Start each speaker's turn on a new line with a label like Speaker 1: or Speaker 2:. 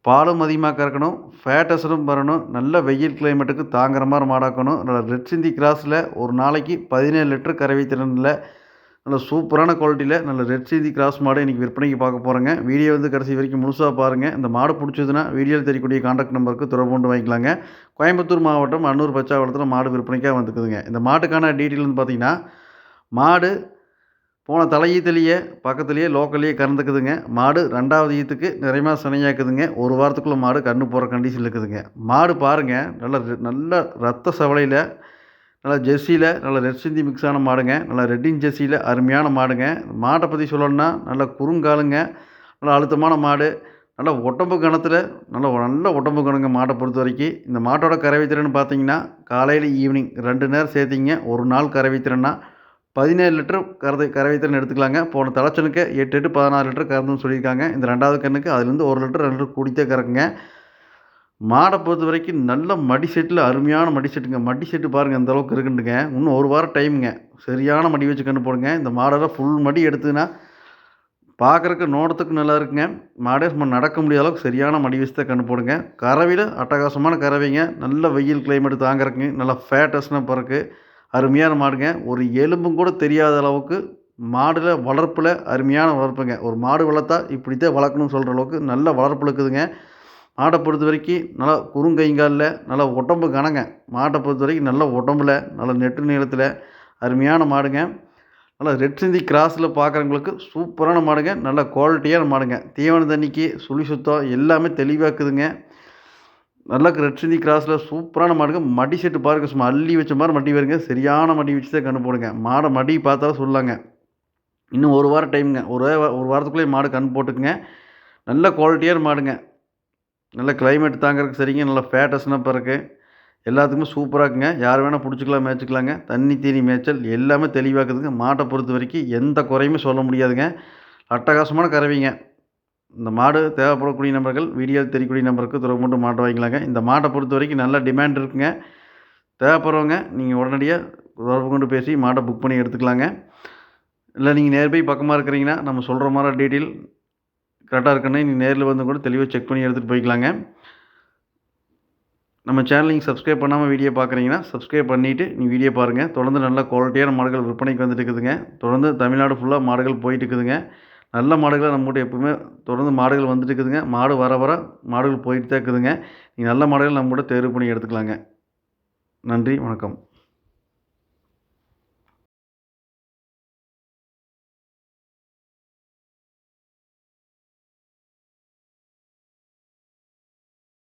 Speaker 1: பாலும் அதிகமாக கறக்கணும், ஃபேட்டஸரும் வரணும், நல்ல வெயில் கிளைமேட்டுக்கு தாங்குற மாரி மாடாக்கணும். நல்ல ரெட் சிந்தி கிராஸில் ஒரு நாளைக்கு 17 லிட்டர் கறவை திறன்ல நல்ல சூப்பரான குவாலிட்டியில் நல்ல ரெட் சிந்தி கிராஸ் மாடு இன்றைக்கி விற்பனைக்கு பார்க்க போகிறேங்க. வீடியோ வந்து கடைசி வரைக்கும் முழுசாக பாருங்கள். இந்த மாடு பிடிச்சதுன்னா வீடியோவில் தெரியக்கூடிய கான்டாக்ட் நம்பருக்கு தொடர்பு கொண்டு வாங்கிக்கலாங்க. கோயம்புத்தூர் மாவட்டம் அன்னூர் பச்சாவளத்தில் மாடு விற்பனைக்காக வந்துக்குதுங்க. இந்த மாட்டுக்கான டீட்டெயில் வந்து பார்த்திங்கன்னா, மாடு போன தலையீத்துலேயே பக்கத்துலேயே லோக்கல்லையே கறந்துக்குதுங்க. மாடு 2வது ஈத்துக்கு நிறையமா சினையாக்குதுங்க. ஒரு வாரத்துக்குள்ளே மாடு கன்று போடுற கண்டிஷனில் இருக்குதுங்க. மாடு பாருங்கள், நல்ல ரத்த சவலையில் நல்லா ஜெர்சியில் நல்ல ரெட் சிந்தி மிக்ஸான மாடுங்க. நல்லா ரெட்டின் ஜெர்சியில் அருமையான மாடுங்க. மாட்டை பற்றி சொல்லணும்னா நல்ல குறுங்காலுங்க, நல்லா அழுத்தமான மாடு, நல்லா உடம்பு கணத்தில் நல்ல உடம்பு கணங்க மாட்டை பொறுத்த வரைக்கும். இந்த மாட்டோட கறவை திறன் பார்த்தீங்கன்னா, காலையில் ஈவினிங் 2 நேரம் சேர்த்திங்க ஒரு நாள் கறவை திறன்னா 17 லிட்டர் கறவை திறன் எடுத்துக்கலாங்க. போன தலைச்சனுக்கு 8 16 லிட்டர் கறந்துன்னு சொல்லியிருக்காங்க. இந்த 2வது கண்ணுக்கு அதுலேருந்து 1 லிட்டர் 2 லிட்டர் கூடித்தே கறக்குங்க. மாடை பொறுத்த வரைக்கும் நல்ல மடி செட்டில் அருமையான மடி செட்டுங்க. மடி செட்டு பாருங்கள் அந்த அளவுக்கு இருக்குண்டுங்க. இன்னும் ஒரு வாரம் டைமுங்க. சரியான மடி வச்சு கன்று போடுங்க. இந்த மாடெல்லாம் ஃபுல் மடி எடுத்துன்னா பார்க்குறக்கு நோட்டத்துக்கு நல்லா இருக்குங்க. மாடே சும்மா நடக்க முடியாத அளவுக்கு சரியான மடி வச்சு தான் கன்று போடுங்க. கறவையில் அட்டகாசமான கறவைங்க. நல்ல வெயில் கிளைமேட் தாங்கிறக்குங்க. நல்லா ஃபேட்டஸ்னா பிறகு அருமையான மாடுங்க. ஒரு எலும்பும் கூட தெரியாத அளவுக்கு மாடில் வளர்ப்பில் அருமையான வளர்ப்புங்க. ஒரு மாடு வளர்த்தா இப்படித்தான் வளர்க்கணும்னு சொல்கிற அளவுக்கு நல்ல வளர்ப்பில் இருக்குதுங்க. மாட்டை பொறுத்த வரைக்கும் நல்லா குறுங்கைங்காலில் நல்லா உடம்பு கனங்க. மாட்டை பொறுத்த வரைக்கும் நல்ல உடம்புல நல்ல நெட்டு நீளத்தில் அருமையான மாடுங்க. நல்லா ரெட் சிந்தி கிராஸில் பார்க்குறவங்களுக்கு சூப்பரான மாடுங்க. நல்ல குவாலிட்டியான மாடுங்க. தீவன தண்ணிக்கு சுழி சுத்தம் எல்லாமே தெளிவாக்குதுங்க. நல்லா ரெட் சிந்தி கிராஸில் சூப்பரான மாடுங்க. மடி செட்டு பாருங்கள், சும்மா அள்ளி வச்ச மாதிரி மடி வருங்க. சரியான மடி வச்சு தான் கன்று போடுங்க. மாடை மடி பார்த்தாலும் சொல்லலாங்க. இன்னும் ஒரு வாரம் டைமுங்க. ஒரு வாரத்துக்குள்ளேயே மாடு கன்று போட்டுக்குங்க. நல்ல குவாலிட்டியான மாடுங்க. நல்ல கிளைமேட் தாங்கிறதுக்கு சரிங்க. நல்ல ஃபேட்டஸ்னா பிறகு எல்லாத்துக்குமே சூப்பராக இருக்குங்க. யார் வேணால் பிடிச்சிக்கலாம், மேய்ச்சிக்கலாங்க. தண்ணி தீனி மேய்ச்சல் எல்லாமே தெளிவாக்குதுங்க. மாட்டை பொறுத்த வரைக்கும் எந்த குறையுமே சொல்ல முடியாதுங்க. அட்டகாசமான கறவைங்க. இந்த மாடு தேவைப்படக்கூடிய நபர்கள் வீடியோவில் தெரியக்கூடிய நம்பருக்கு தொடர்பு கொண்டு மாட்டை வாங்கிக்கலாங்க. இந்த மாட்டை பொறுத்த வரைக்கும் நல்ல டிமாண்ட் இருக்குங்க. தேவைப்படுறவங்க நீங்கள் உடனடியாக தொடர்பு கொண்டு பேசி மாட்டை புக் பண்ணி எடுத்துக்கலாங்க. இல்லை நீங்கள் நேர்பை பக்கமாக இருக்கிறீங்கன்னா நம்ம சொல்கிற மாதிரி டீட்டெயில் கரெக்டாக இருக்குன்னு நீங்கள் நேரில் வந்து கூட தெளிவாக செக் பண்ணி எடுத்துகிட்டு போய்க்கலாங்க. நம்ம சேனல் நீங்கள் சப்ஸ்கிரைப் பண்ணாமல் வீடியோ பார்க்குறீங்கன்னா சப்ஸ்கிரைப் பண்ணிவிட்டு நீங்கள் வீடியோ பாருங்கள். தொடர்ந்து நல்ல குவாலிட்டியான மாடுகள் விற்பனைக்கு வந்துட்டு இருக்குதுங்க. தொடர்ந்து தமிழ்நாடு ஃபுல்லாக மாடுகள் போயிட்டு இருக்குதுங்க. நல்ல மாடுகளை நம்மகிட்ட எப்பவுமே தொடர்ந்து மாடுகள் வந்துட்டு இருக்குதுங்க. மாடு வர மாடுகள் போயிட்டு தான் இருக்குதுங்க. நீங்கள் நல்ல மாடுகள் நம்மகிட்ட தேர்வு பண்ணி எடுத்துக்கலாங்க. நன்றி, வணக்கம்.